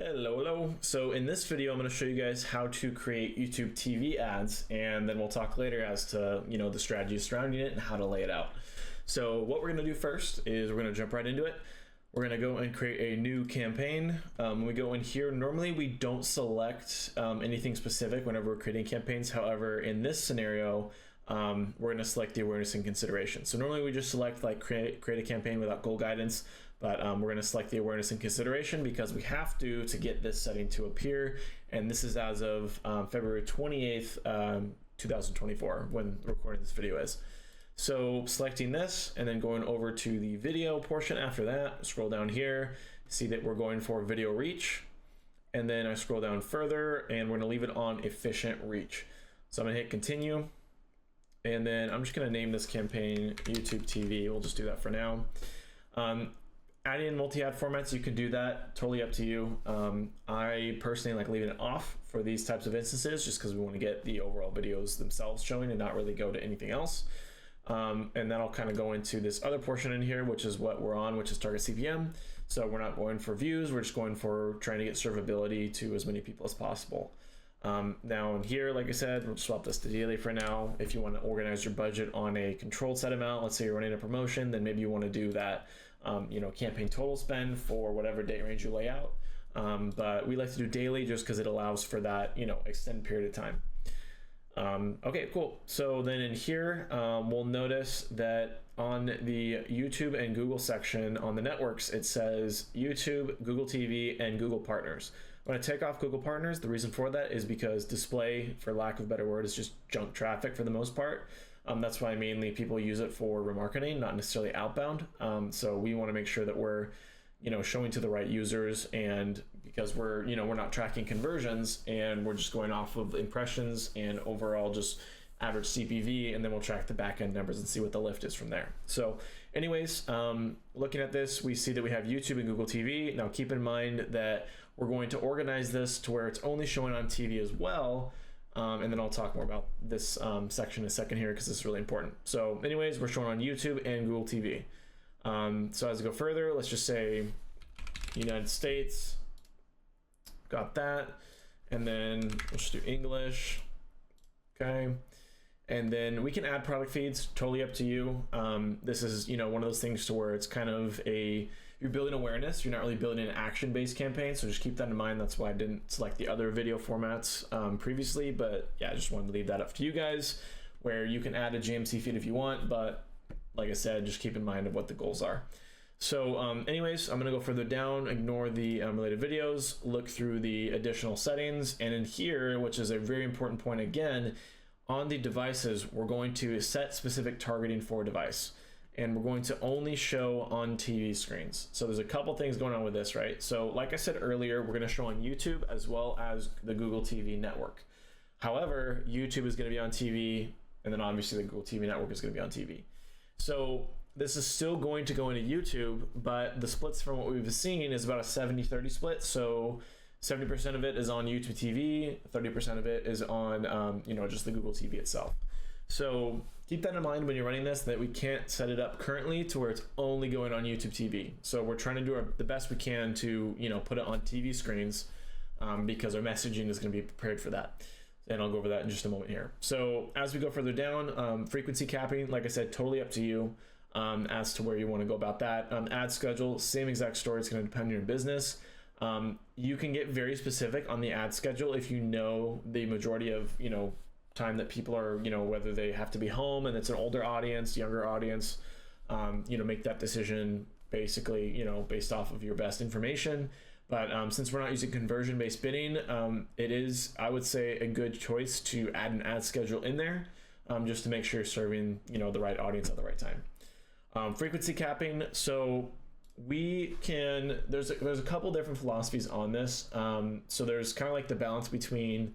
Hello. So in this video, I'm going to show you guys how to create YouTube TV ads, and then we'll talk later as to, the strategy surrounding it and how to lay it out. So what we're going to do first is we're going to jump right into it. We're going to go and create a new campaign. When we go in here, normally we don't select anything specific whenever we're creating campaigns. However, in this scenario, we're going to select the awareness and consideration. So normally we just select like create a campaign without goal guidance, but we're going to select the awareness and consideration because we have to get this setting to appear. And this is as of February 28th, 2024 when recording this video is. So selecting this and then going over to the video portion after that, scroll down here, see that we're going for video reach. And then I scroll down further and we're going to leave it on efficient reach. So I'm going to hit continue. And then I'm just going to name this campaign YouTube TV. We'll just do that for now. Adding in multi-ad formats, you can do that. Totally up to you. I personally like leaving it off for these types of instances just because we want to get the overall videos themselves showing and not really go to anything else. And then I'll kind of go into this other portion in here, which is what we're on, which is target CPM. So we're not going for views. We're just going for trying to get servability to as many people as possible. Now in here, like I said, we'll swap this to daily for now. If you want to organize your budget on a controlled set amount, let's say you're running a promotion, then maybe you want to do that, campaign total spend for whatever date range you lay out. But we like to do daily just because it allows for that, extended period of time. Okay, cool. So then in here, we'll notice that on the YouTube and Google section on the networks, it says YouTube, Google TV, and Google Partners. When I take off Google Partners, the reason for that is because display, for lack of a better word, is just junk traffic for the most part. That's why mainly people use it for remarketing, not necessarily outbound. So we want to make sure that we're showing to the right users, and because we're not tracking conversions and we're just going off of impressions and overall just average CPV, and then we'll track the back end numbers and see what the lift is from there. So anyways, looking at this, we see that we have YouTube and Google TV. Now keep in mind that we're going to organize this to where it's only showing on TV as well. And then I'll talk more about this section in a second here because this is really important. So anyways, we're showing on YouTube and Google TV. So as we go further, let's just say United States, got that. And then we'll just do English. Okay. And then we can add product feeds, totally up to you. This is, one of those things to where it's kind of you're building awareness. You're not really building an action-based campaign. So just keep that in mind. That's why I didn't select the other video formats previously, but yeah, I just wanted to leave that up to you guys where you can add a GMC feed if you want, but like I said, just keep in mind of what the goals are. So anyways, I'm gonna go further down, ignore the related videos, look through the additional settings. And in here, which is a very important point again, on the devices, we're going to set specific targeting for a device. And we're going to only show on TV screens. So there's a couple things going on with this, right? So like I said earlier, we're gonna show on YouTube as well as the Google TV network. However, YouTube is gonna be on TV, and then obviously the Google TV network is gonna be on TV. So this is still going to go into YouTube, but the splits from what we've seen is about a 70-30 split. So 70% of it is on YouTube TV, 30% of it is on, just the Google TV itself. So keep that in mind when you're running this, that we can't set it up currently to where it's only going on YouTube TV. So we're trying to do the best we can to, put it on TV screens because our messaging is going to be prepared for that. And I'll go over that in just a moment here. So as we go further down, frequency capping, like I said, totally up to you as to where you want to go about that. Ad schedule, same exact story. It's going to depend on your business. You can get very specific on the ad schedule if you know the majority of, time that people are, whether they have to be home and it's an older audience, younger audience, make that decision basically, based off of your best information. But since we're not using conversion-based bidding, it is, I would say, a good choice to add an ad schedule in there just to make sure you're serving, the right audience at the right time. Frequency capping. So we can, there's a couple different philosophies on this. So there's kind of like the balance between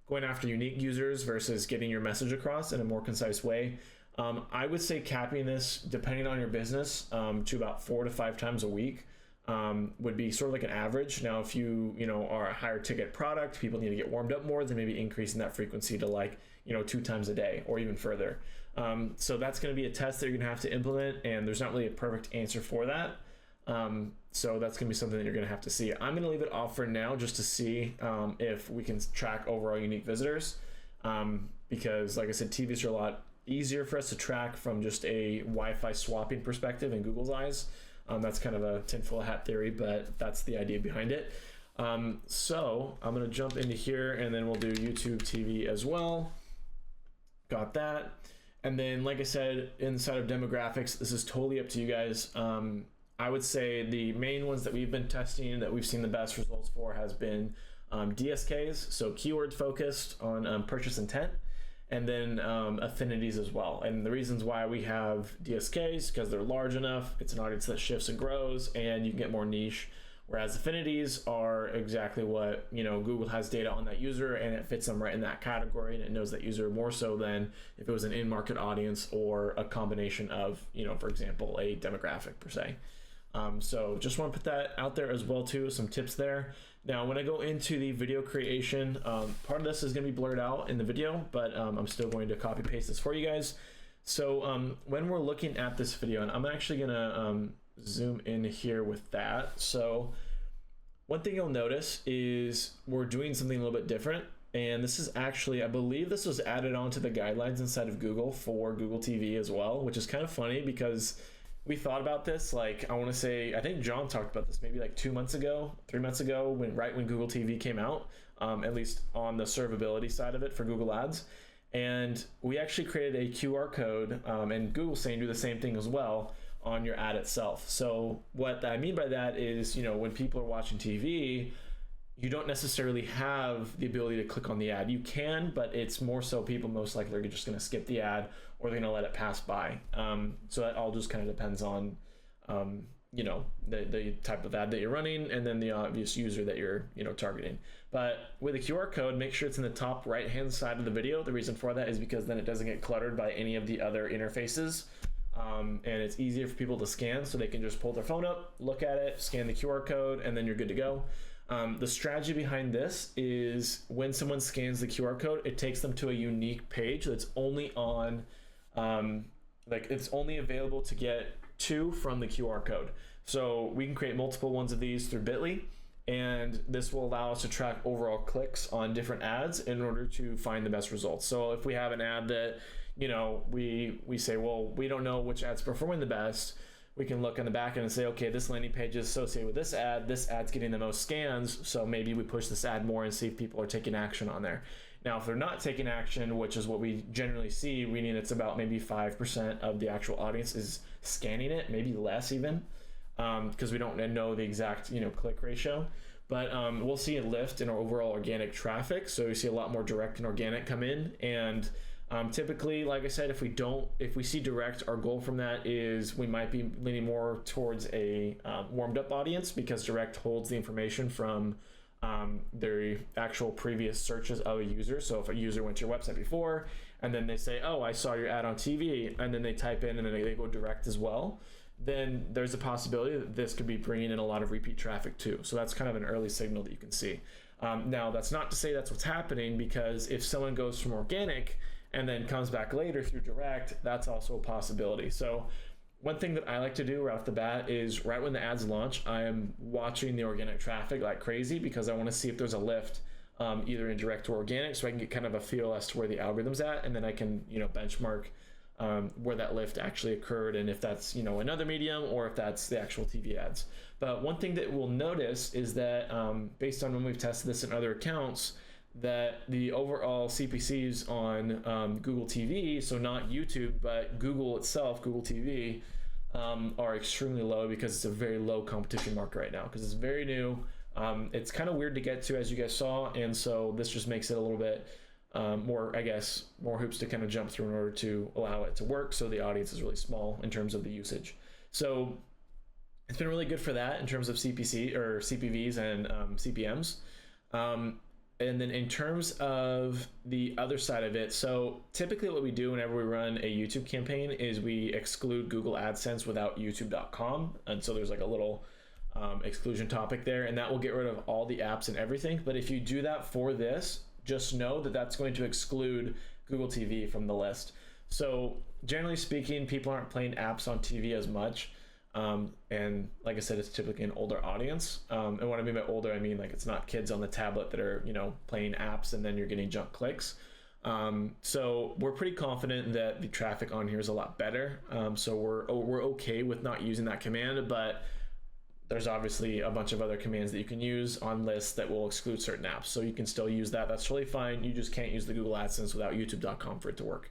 going after unique users versus getting your message across in a more concise way. I would say capping this, depending on your business, to about 4 to 5 times a week. Would be sort of like an average. Now, if you are a higher ticket product, people need to get warmed up more, then maybe increasing that frequency to 2 times a day or even further. So that's going to be a test that you're going to have to implement, and there's not really a perfect answer for that. So that's gonna be something that you're gonna have to see. I'm gonna leave it off for now just to see if we can track overall unique visitors, because like I said, TVs are a lot easier for us to track from just a Wi-Fi swapping perspective in Google's eyes. That's kind of a tinfoil hat theory, but that's the idea behind it. So I'm gonna jump into here and then we'll do YouTube TV as well. Got that. And then, like I said, inside of demographics, this is totally up to you guys. I would say the main ones that we've been testing that we've seen the best results for has been DSKs, so keyword focused on purchase intent, and then affinities as well. And the reasons why we have DSKs, because they're large enough, it's an audience that shifts and grows, and you can get more niche. Whereas affinities are exactly what, Google has data on that user and it fits them right in that category, and it knows that user more so than if it was an in-market audience or a combination of, for example, a demographic per se. So just want to put that out there as well too, some tips there. Now, when I go into the video creation, part of this is going to be blurred out in the video, but I'm still going to copy paste this for you guys. So when we're looking at this video, and I'm actually going to zoom in here with that. So one thing you'll notice is we're doing something a little bit different. And this is actually, I believe this was added onto the guidelines inside of Google for Google TV as well, which is kind of funny because we thought about this, like, I want to say, I think John talked about this maybe like 2 months ago, 3 months ago, right when Google TV came out, at least on the servability side of it for Google Ads. And we actually created a QR code, and Google's saying do the same thing as well on your ad itself. So what I mean by that is, when people are watching TV, you don't necessarily have the ability to click on the ad. You can, but it's more so people most likely are just going to skip the ad or they're going to let it pass by. So that all just kind of depends on, the type of ad that you're running and then the obvious user that you're, targeting. But with a QR code, make sure it's in the top right-hand side of the video. The reason for that is because then it doesn't get cluttered by any of the other interfaces. And it's easier for people to scan, so they can just pull their phone up, look at it, scan the QR code, and then you're good to go. The strategy behind this is when someone scans the QR code, it takes them to a unique page that's only on, it's only available to get to from the QR code. So we can create multiple ones of these through Bitly, and this will allow us to track overall clicks on different ads in order to find the best results. So if we have an ad that, we say, well, we don't know which ad's performing the best, we can look on the back end and say, okay, this landing page is associated with this ad's getting the most scans, so maybe we push this ad more and see if people are taking action on there. Now, if they're not taking action, which is what we generally see, meaning it's about maybe 5% of the actual audience is scanning it, maybe less even, because we don't know the exact, click ratio. But we'll see a lift in our overall organic traffic. So you see a lot more direct and organic come in. And typically, like I said, if we see direct, our goal from that is we might be leaning more towards a warmed up audience, because direct holds the information from their actual previous searches of a user. So if a user went to your website before and then they say, oh, I saw your ad on TV, and then they type in and then they go direct as well, then there's a possibility that this could be bringing in a lot of repeat traffic too. So that's kind of an early signal that you can see. Now, that's not to say that's what's happening, because if someone goes from organic and then comes back later through direct, that's also a possibility. So one thing that I like to do right off the bat is right when the ads launch, I am watching the organic traffic like crazy, because I want to see if there's a lift either in direct or organic, so I can get kind of a feel as to where the algorithm's at, and then I can benchmark where that lift actually occurred, and if that's another medium or if that's the actual TV ads. But one thing that we'll notice is that based on when we've tested this in other accounts, that the overall CPCs on Google TV, so not YouTube, but Google itself, Google TV, are extremely low, because it's a very low competition market right now, because it's very new. It's kind of weird to get to, as you guys saw, and so this just makes it a little bit more hoops to kind of jump through in order to allow it to work. So the audience is really small in terms of the usage. So it's been really good for that in terms of CPC or CPVs and CPMs. And then in terms of the other side of it, so typically what we do whenever we run a YouTube campaign is we exclude Google AdSense without youtube.com. And so there's like a little exclusion topic there, and that will get rid of all the apps and everything. But if you do that for this, just know that that's going to exclude Google TV from the list. So generally speaking, people aren't playing apps on TV as much. And like I said, it's typically an older audience. And what I mean by older, I mean like it's not kids on the tablet that are, you know, playing apps and then you're getting junk clicks. So we're pretty confident that the traffic on here is a lot better. So we're okay with not using that command, but there's obviously a bunch of other commands that you can use on lists that will exclude certain apps. So you can still use that. That's totally fine. You just can't use the Google AdSense without youtube.com for it to work.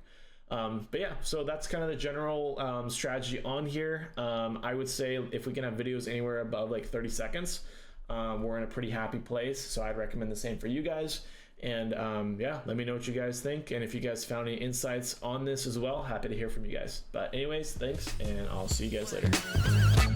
But yeah, so that's kind of the general strategy on here. I would say if we can have videos anywhere above like 30 seconds, we're in a pretty happy place. So I'd recommend the same for you guys. And yeah, let me know what you guys think. And if you guys found any insights on this as well, happy to hear from you guys. But anyways, thanks, and I'll see you guys later.